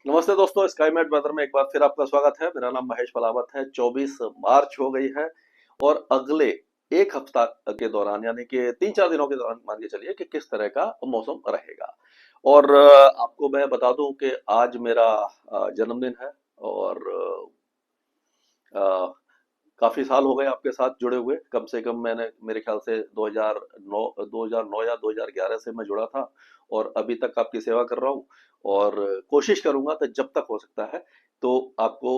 नमस्ते दोस्तों, sky mat weather में एक बार फिर आपका स्वागत है। मेरा नाम महेश पलावत है। 24 मार्च हो गई है और अगले एक हफ्ता के दौरान यानी कि 3-4 दिनों के दौरान मान के चलिए कि किस तरह का मौसम रहेगा। और आपको मैं बता दूं कि आज मेरा जन्मदिन है और अ, काफी साल हो गए आपके साथ जुड़े हुए। कम से कम मैंने मेरे ख्याल से 2009 या 2011 से मैं जुड़ा था और अभी तक आपकी सेवा कर रहा हूँ। और कोशिश करूंगा तो जब तक हो सकता है तो आपको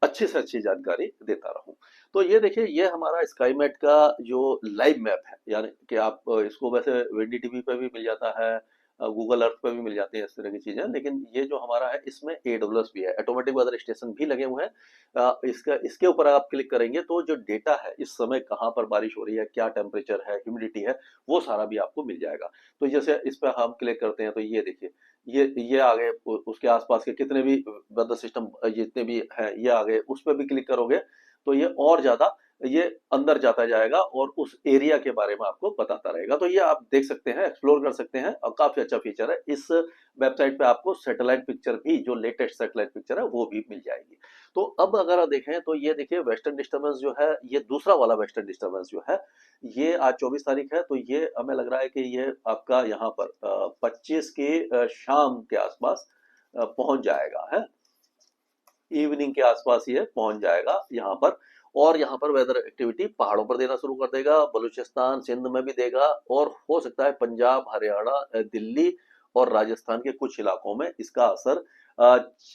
अच्छी से अच्छी जानकारी देता रहूं। तो ये देखिए, ये हमारा स्काईमेट का जो लाइव मैप है, यानी कि आप इसको वैसे विंडी टीवी पे भी मिल जाता है, गूगल अर्थ पे भी मिल जाती है इस तरह की चीजें, लेकिन ये जो हमारा है इसमें एडब्ल्यूएस भी है, ऑटोमेटिक वेदर स्टेशन भी लगे हुए हैं। इसका इसके ऊपर आप क्लिक करेंगे तो जो डेटा है, इस समय कहाँ पर बारिश हो रही है, क्या टेम्परेचर है, ह्यूमिडिटी है, वो सारा भी आपको मिल जाएगा। तो जैसे इस पर हम क्लिक करते हैं तो ये देखिए, ये आ गए। उसके आसपास के कितने भी वेदर सिस्टम जितने भी हैं ये आ गए। उस पर भी क्लिक करोगे तो ये और ज्यादा ये अंदर जाता जाएगा और उस एरिया के बारे में आपको बताता रहेगा। तो ये आप देख सकते हैं, एक्सप्लोर कर सकते हैं और काफी अच्छा फीचर है। इस वेबसाइट पे आपको सैटेलाइट पिक्चर भी, जो लेटेस्ट सैटेलाइट पिक्चर है, वो भी मिल जाएगी। तो अब अगर आप देखें तो ये देखिए, वेस्टर्न डिस्टर्बेंस जो है, ये दूसरा वाला वेस्टर्न डिस्टर्बेंस जो है, ये आज 24 तारीख है। तो ये हमें लग रहा है कि ये आपका यहाँ पर 25 की शाम के आसपास पहुंच जाएगा है। इवनिंग के आसपास ये पहुंच जाएगा यहाँ पर। और यहाँ पर वेदर एक्टिविटी पहाड़ों पर देना शुरू कर देगा, बलूचिस्तान सिंध में भी देगा, और हो सकता है पंजाब, हरियाणा, दिल्ली और राजस्थान के कुछ इलाकों में इसका असर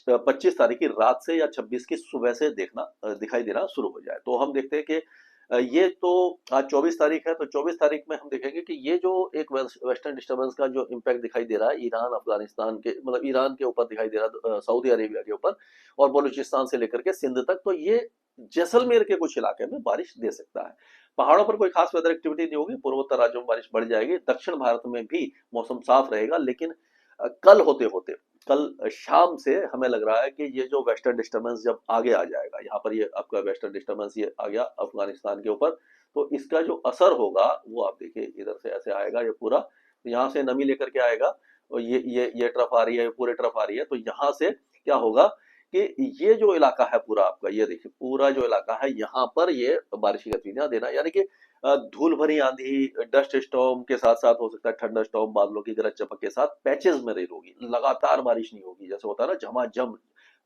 25 तारीख की रात से या 26 की सुबह से दिखाई देना शुरू हो जाए। तो हम देखते हैं कि ये तो आज 24 तारीख है, तो 24 तारीख में हम देखेंगे कि ये जो एक वेस्टर्न डिस्टर्बेंस का जो इम्पैक्ट दिखाई दे रहा है ईरान अफगानिस्तान के, मतलब ईरान के ऊपर दिखाई दे रहा है, सऊदी अरेबिया के ऊपर और बलूचिस्तान से लेकर के सिंध तक, तो ये जैसलमेर के कुछ इलाके में बारिश दे सकता है। पहाड़ों पर कोई खास वेदर एक्टिविटी नहीं होगी, पूर्वोत्तर राज्यों में बारिश बढ़ जाएगी, दक्षिण भारत में भी मौसम साफ रहेगा। लेकिन कल होते होते, कल शाम से हमें लग रहा है कि ये जो वेस्टर्न डिस्टर्बेंस जब आगे आ जाएगा, यहाँ पर ये आपका वेस्टर्न डिस्टर्बेंस ये आ गया अफगानिस्तान के ऊपर, तो इसका जो असर होगा वो आप देखिए, इधर से ऐसे आएगा ये पूरा, तो यहाँ से नमी लेकर के आएगा और ये ट्रफ आ रही है, ये पूरे ट्रफ आ रही है। तो यहाँ से क्या होगा कि ये जो इलाका है पूरा आपका, ये देखिए पूरा जो इलाका है, यहाँ पर ये बारिश की गतिविधियां देना, यानी कि धूल भरी आंधी, डस्ट स्टॉर्म के साथ साथ हो सकता है थंडर स्टॉर्म, बादलों की गरज चमक के साथ पैचेस में रेल होगी, लगातार बारिश नहीं होगी। जैसे होता है ना झमाझम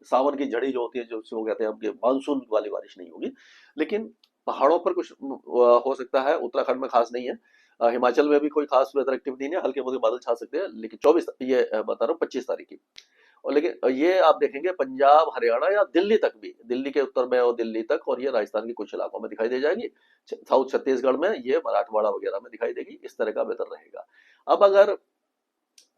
सावन की झड़ी जो होती है, जो वो कहते हैं आपके मानसून वाली बारिश नहीं होगी। लेकिन पहाड़ों पर कुछ हो सकता है, उत्तराखंड में खास नहीं है, हिमाचल में भी कोई खास वेदर एक्टिविटी नहीं है, हल्के फुल्के बादल छा सकते हैं। लेकिन 24 ये बता रहा हूँ 25 तारीख की। और लेकिन ये आप देखेंगे पंजाब, हरियाणा या दिल्ली तक भी, दिल्ली के उत्तर में और दिल्ली तक, और ये राजस्थान के कुछ इलाकों में दिखाई दे जाएगी। साउथ छत्तीसगढ़ में, ये मराठवाड़ा वगैरह में दिखाई देगी। इस तरह का वेदर रहेगा। अब अगर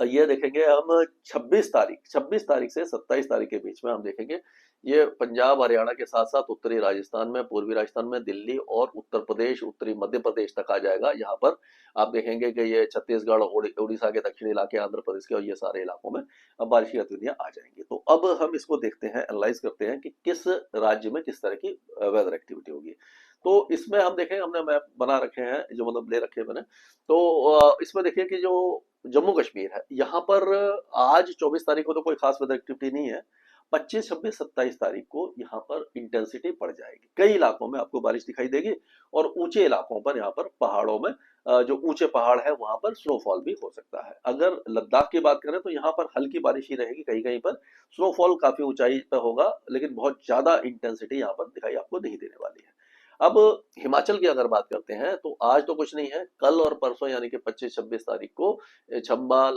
ये देखेंगे हम 26 तारीख से 27 तारीख के बीच में, हम देखेंगे ये पंजाब हरियाणा के साथ साथ उत्तरी राजस्थान में, पूर्वी राजस्थान में, दिल्ली और उत्तर प्रदेश, उत्तरी मध्य प्रदेश तक आ जाएगा। यहाँ पर आप देखेंगे कि ये छत्तीसगढ़, उड़ीसा के दक्षिणी इलाके, आंध्र प्रदेश के, और ये सारे इलाकों में अब बारिश की गतिविधियां आ जाएंगी। तो अब हम इसको देखते हैं, एनालाइज करते हैं कि किस राज्य में किस तरह की वेदर एक्टिविटी होगी। तो इसमें हम देखेंगे, हमने मैप बना रखे हैं, जो मतलब ले रखे हैं मैंने। तो इसमें देखिए कि जो जम्मू कश्मीर है, यहाँ पर आज 24 तारीख को तो कोई खास वेदर एक्टिविटी नहीं है। 25, 26, 27 तारीख को यहाँ पर इंटेंसिटी बढ़ जाएगी, कई इलाकों में आपको बारिश दिखाई देगी। और ऊंचे इलाकों पर, यहाँ पर पहाड़ों में, जो ऊंचे पहाड़ है वहां पर स्नोफॉल भी हो सकता है। अगर लद्दाख की बात करें तो यहाँ पर हल्की बारिश ही रहेगी, कहीं कहीं पर स्नोफॉल काफी ऊंचाई पर होगा, लेकिन बहुत ज्यादा इंटेंसिटी यहाँ पर दिखाई आपको नहीं देने वाली है। अब हिमाचल की अगर बात करते हैं तो आज तो कुछ नहीं है, कल और परसों यानी कि 25, 26 तारीख को चंबा,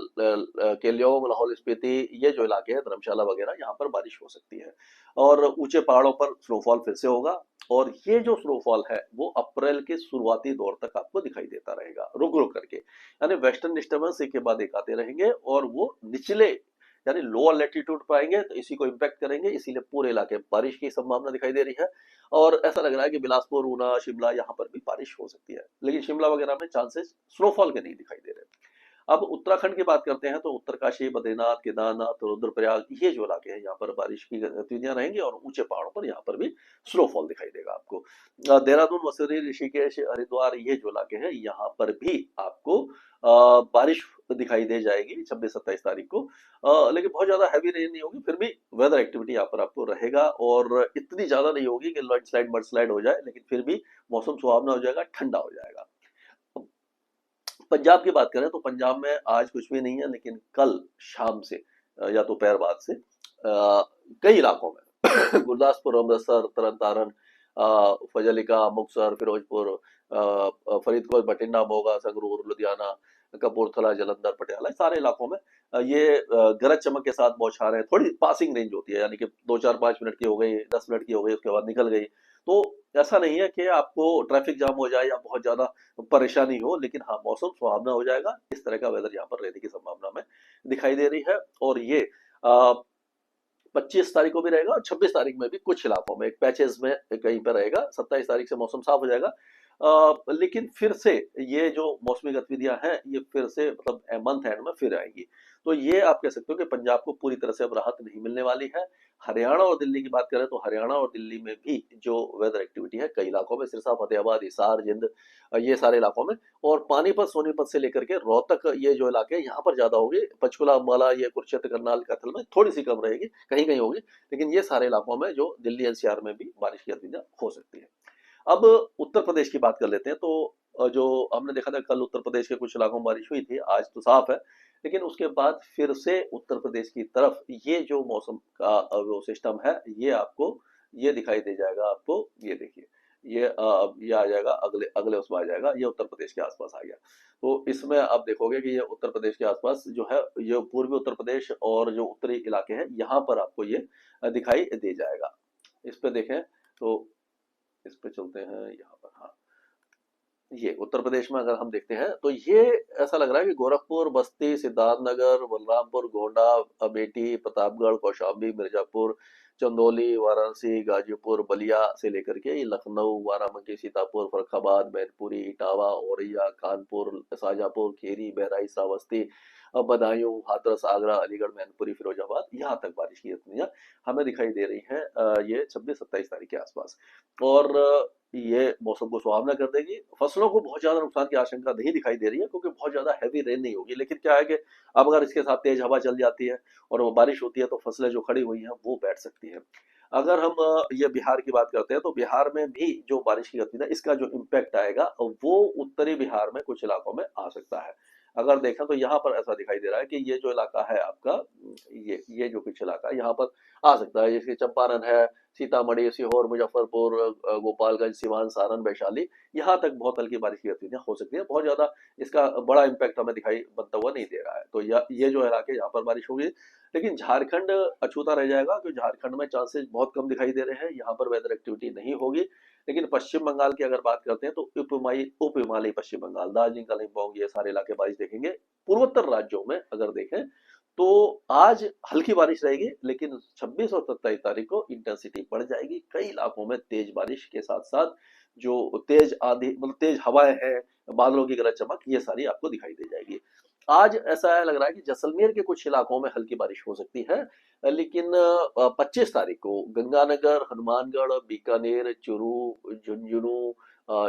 केलियोंग, लाहौल स्पीति, ये जो इलाके हैं, धर्मशाला वगैरह, यहाँ पर बारिश हो सकती है। और ऊंचे पहाड़ों पर स्नोफॉल फिर से होगा। और ये जो स्नोफॉल है वो अप्रैल के शुरुआती दौर तक आपको दिखाई देता रहेगा, रुक रुक करके, यानी वेस्टर्न डिस्टर्बेंस एक के बाद एक आते रहेंगे और वो निचले यानी लोअर लेटीट्यूड पर आएंगे तो इसी को इम्पैक्ट करेंगे, इसीलिए पूरे इलाके में बारिश की संभावना दिखाई दे रही है। और ऐसा लग रहा है कि बिलासपुर, ऊना, शिमला, यहाँ पर भी बारिश हो सकती है, लेकिन शिमला वगैरह में चांसेस स्नोफॉल के नहीं दिखाई दे रहे। अब उत्तराखंड की बात करते हैं तो उत्तरकाशी, बद्रीनाथ, केदारनाथ, रुद्रप्रयाग, ये जो इलाके हैं, यहाँ पर बारिश की गतिविधियां रहेंगी और ऊंचे पहाड़ों पर यहाँ पर भी स्नोफॉल दिखाई देगा आपको। देहरादून, मसूरी, ऋषिकेश, हरिद्वार, ये जो इलाके हैं, यहाँ पर भी आपको बारिश दिखाई दे जाएगी 26-27 तारीख को। लेकिन बहुत ज्यादा हैवी रेन नहीं होगी, फिर भी वेदर एक्टिविटी यहाँ पर आपको रहेगा, और इतनी ज्यादा नहीं होगी कि लैंडस्लाइड मडस्लाइड हो जाए, लेकिन फिर भी मौसम सुहावना हो जाएगा, ठंडा हो जाएगा। पंजाब की बात करें तो पंजाब में आज कुछ भी नहीं है, लेकिन कल शाम से या दोपहर बाद से कई इलाकों में गुरदासपुर, अमृतसर, तरन तारण, फजलिका, मुक्तसर, फिरोजपुर, फरीदकोट, बठिंडा, मोगा, संगरूर, लुधियाना, कपूरथला, जलंधर, पटियाला, सारे इलाकों में ये गरज चमक के साथ बौछारें, थोड़ी पासिंग रेंज होती है, यानी कि 2 4 5 मिनट की हो गई, 10 मिनट की हो गई, उसके बाद निकल गई। तो ऐसा नहीं है कि आपको ट्रैफिक जाम हो जाए या बहुत ज्यादा परेशानी हो, लेकिन हाँ मौसम सुहावना हो जाएगा, इस तरह का वेदर यहाँ पर रहने की संभावना में दिखाई दे रही है। और ये 25 तारीख को भी रहेगा, और 26 तारीख में भी कुछ इलाकों में एक पैचेस में कहीं पर रहेगा। 27 तारीख से मौसम साफ हो जाएगा। लेकिन फिर से ये जो मौसमी गतिविधियां हैं ये फिर से मतलब मंथ एंड में फिर आएंगी। तो ये आप कह सकते हो कि पंजाब को पूरी तरह से अब राहत नहीं मिलने वाली है। हरियाणा और दिल्ली की बात करें तो हरियाणा और दिल्ली में भी जो वेदर एक्टिविटी है कई इलाकों में, सिरसा, फतेहाबाद, हिसार, जिंद, ये सारे इलाकों में, और पानीपत, सोनीपत से लेकर के रोहतक, ये जो इलाके हैं यहाँ पर ज्यादा होगी। पंचकुला, अम्बाला, ये कुरुक्षेत्र, करनाल, कैथल में थोड़ी सी कम रहेगी, कहीं कहीं होगी, लेकिन ये सारे इलाकों में जो दिल्ली एनसीआर में भी बारिश की गतिविधियां हो सकती है। अब उत्तर प्रदेश की बात कर लेते हैं। तो जो हमने देखा था कल उत्तर प्रदेश के कुछ इलाकों में बारिश हुई थी, आज तो साफ है, लेकिन उसके बाद फिर से उत्तर प्रदेश की तरफ ये जो मौसम का वो सिस्टम है ये आपको ये दिखाई दे जाएगा। आपको ये देखिए, ये आ जाएगा, अगले अगले उसमें आ जाएगा, ये उत्तर प्रदेश के आसपास आ गया। तो इसमें आप देखोगे कि ये उत्तर प्रदेश के आसपास जो है, ये पूर्वी उत्तर प्रदेश और जो उत्तरी इलाके हैं यहाँ पर आपको ये दिखाई दे जाएगा। इस पे देखें तो इस पे चलते हैं यहाँ पर। हाँ, ये उत्तर प्रदेश में अगर हम देखते हैं तो ये ऐसा लग रहा है कि गोरखपुर, बस्ती, सिद्धार्थनगर, बलरामपुर, गोंडा, अमेठी, प्रतापगढ़, कौशाम्बी, मिर्जापुर, चंदौली, वाराणसी, गाजीपुर, बलिया से लेकर के ये लखनऊ, बाराबंकी, सीतापुर, फर्रुखाबाद, मैनपुरी, इटावा, औरैया, कानपुर, शाहजहांपुर, खेरी, बहराइच, श्रावस्ती, बदायूं, हाथरस, आगरा, अलीगढ़, मैनपुरी, फिरोजाबाद, यहाँ तक बारिश की गतिविधियां हमें दिखाई दे रही हैं ये 26-27 तारीख के आसपास। और ये मौसम को सुहावना कर देगी। फसलों को बहुत ज्यादा नुकसान की आशंका नहीं दिखाई दे रही है, क्योंकि बहुत ज्यादा हैवी रेन नहीं होगी। लेकिन क्या है कि अब अगर इसके साथ तेज हवा चल जाती है और वो बारिश होती है तो फसलें जो खड़ी हुई हैं वो बैठ सकती हैं। अगर हम ये बिहार की बात करते हैं तो बिहार में भी जो बारिश की गतिविधि है इसका जो इम्पैक्ट आएगा वो उत्तरी बिहार में कुछ इलाकों में आ सकता है। अगर देखें तो यहाँ पर ऐसा दिखाई दे रहा है कि ये जो इलाका है आपका, ये जो कुछ इलाका यहाँ पर आ सकता है, जैसे चंपारण है, सीतामढ़ी, सीहोर, मुजफ्फरपुर, गोपालगंज, सिवान, सारण, वैशाली, यहाँ तक बहुत हल्की बारिश की गतिविधियां हो सकती है। बहुत ज्यादा इसका बड़ा इम्पैक्ट हमें दिखाई बनता हुआ नहीं दे रहा है। तो ये जो इलाके यहाँ पर बारिश होगी, लेकिन झारखंड अछूता रह जाएगा, क्योंकि झारखंड में चांसेस बहुत कम दिखाई दे रहे हैं, यहाँ पर वेदर एक्टिविटी नहीं होगी। लेकिन पश्चिम बंगाल की अगर बात करते हैं तो उप हिमालयी पश्चिम बंगाल, दार्जिलिंग, कालिम्पोंग, ये सारे इलाके बारिश देखेंगे। पूर्वोत्तर राज्यों में अगर देखें तो आज हल्की बारिश रहेगी, लेकिन 26 और 27 तारीख को इंटेंसिटी बढ़ जाएगी। कई इलाकों में तेज बारिश के साथ साथ जो तेज आंधी, मतलब तेज हवाएं हैं, बादलों की गरज चमक, ये सारी आपको दिखाई दे जाएगी। आज ऐसा लग रहा है कि जैसलमेर के कुछ इलाकों में हल्की बारिश हो सकती है, लेकिन 25 तारीख को गंगानगर, हनुमानगढ़, बीकानेर, चूरू, झुंझुनू,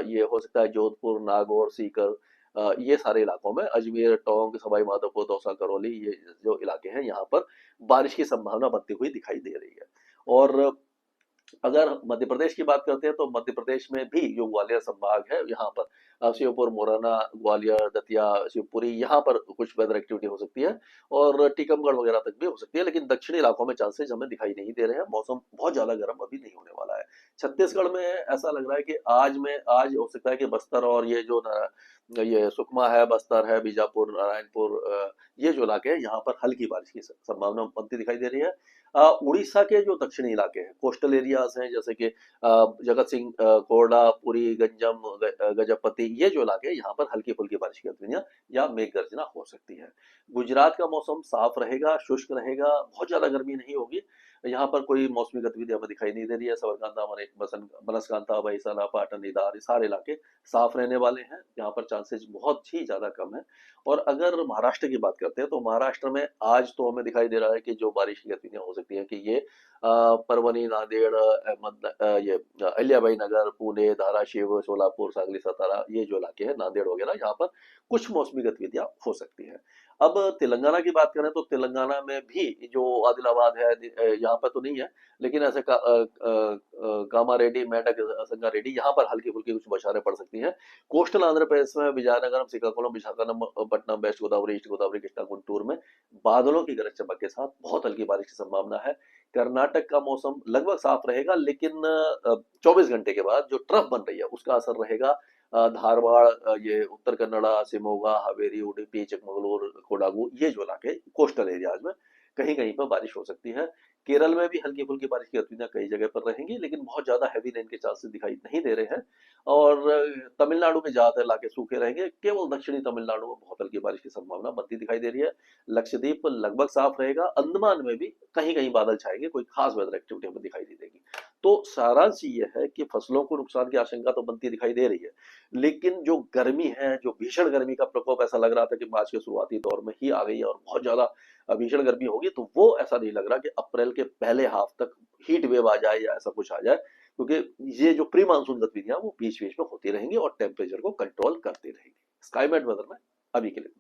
ये हो सकता है जोधपुर, नागौर, सीकर, ये सारे इलाकों में, अजमेर, टोंक, सवाई माधोपुर, दौसा, करौली, ये जो इलाके हैं यहाँ पर बारिश की संभावना बनती हुई दिखाई दे रही है। और अगर मध्य प्रदेश की बात करते हैं तो मध्य प्रदेश में भी जो ग्वालियर संभाग है यहाँ पर शिवपुर, मुरैना, ग्वालियर, दतिया, शिवपुरी, यहाँ पर कुछ वेदर एक्टिविटी हो सकती है, और टीकमगढ़ वगैरह तक भी हो सकती है। लेकिन दक्षिणी इलाकों में चांसेस हमें दिखाई नहीं दे रहे हैं। मौसम बहुत ज्यादा गर्म अभी नहीं होने वाला है। छत्तीसगढ़ में ऐसा लग रहा है कि आज हो सकता है कि बस्तर और ये जो ये सुकमा है, बस्तर है, बीजापुर, नारायणपुर, ये जो इलाके हैं यहाँ पर हल्की बारिश की संभावना बनती दिखाई दे रही है। उड़ीसा के जो दक्षिणी इलाके हैं, कोस्टल एरियाज हैं, जैसे कि जगत सिंह, कोरडा, पुरी, गंजम, गजपति, ये जो इलाके हैं यहाँ पर हल्की फुल्की बारिश की गतिविधियां या मेघ गर्जना हो सकती है। गुजरात का मौसम साफ रहेगा, शुष्क रहेगा, बहुत ज्यादा गर्मी नहीं होगी। यहाँ पर कोई मौसमी गतिविधि हमें दिखाई नहीं दे रही है। सबरकांता, बनासकांता, महिसाला, पाटन, इदार, ये सारे इलाके साफ रहने वाले हैं, यहाँ पर चांसेस बहुत ही ज्यादा कम है। और अगर महाराष्ट्र की बात करते हैं तो महाराष्ट्र में आज तो हमें दिखाई दे रहा है कि जो बारिश की गतिविधियां हो सकती है कि ये परभणी, नांदेड़, ये अहिल्याबाई नगर, पुणे, धाराशिव, सोलापुर, सांगली, सातारा, ये जो इलाके हैं, नांदेड़ वगैरह, यहाँ पर कुछ मौसमी गतिविधियां हो सकती हैं। अब तेलंगाना की बात करें तो तेलंगाना में भी जो आदिलाबाद है, यहाँ पर तो नहीं है, लेकिन ऐसे कामारेड्डी, मेडक, संगारेड्डी, यहाँ पर हल्की फुल्की कुछ बौछारें पड़ सकती हैं। कोस्टल आंध्र प्रदेश में विजयनगरम, श्रीकाकुलम, विशाखापट्टनम, वेस्ट गोदावरी, ईस्ट गोदावरी, कृष्णा, गुंटूर में बादलों की गरज चमक के साथ बहुत हल्की बारिश की संभावना है। कर्नाटक का मौसम लगभग साफ रहेगा, लेकिन 24 घंटे के बाद जो ट्रफ बन रही है उसका असर रहेगा। धारवाड़, ये उत्तर कन्नड़ा, शिमोगा, हावेरी, उडुपी, चिकमगलूर, कोडागू, ये जो इलाके कोस्टल एरियाज में कहीं कहीं पर बारिश हो सकती है। केरल में भी हल्की फुल्की बारिश की गतिविधियां कई जगह पर रहेंगी, लेकिन बहुत ज्यादा हैवी रेन के चांसेस दिखाई नहीं दे रहे हैं। और तमिलनाडु में ज्यादातर इलाके सूखे रहेंगे, केवल दक्षिणी तमिलनाडु में बहुत हल्की बारिश की संभावना बनती दिखाई दे रही है। लक्षद्वीप लगभग साफ रहेगा, अंडमान में भी कहीं कहीं बादल छाएंगे, कोई खास वेदर एक्टिविटी हमें दिखाई नहीं देगी। तो सारांश ये है कि फसलों को नुकसान की आशंका तो बनती दिखाई दे रही है, लेकिन जो गर्मी है, जो भीषण गर्मी का प्रकोप ऐसा लग रहा था कि मार्च के शुरुआती दौर में ही आ गई है और बहुत ज्यादा भीषण गर्मी होगी, तो वो ऐसा नहीं लग रहा कि अप्रैल के पहले हाफ तक हीट वेव आ जाए या ऐसा कुछ आ जाए, क्योंकि ये जो प्री मानसून गतिविधियां वो बीच बीच में होती रहेंगी और टेम्परेचर को कंट्रोल करती रहेंगी। स्काईमेट वेदर में अभी के लिए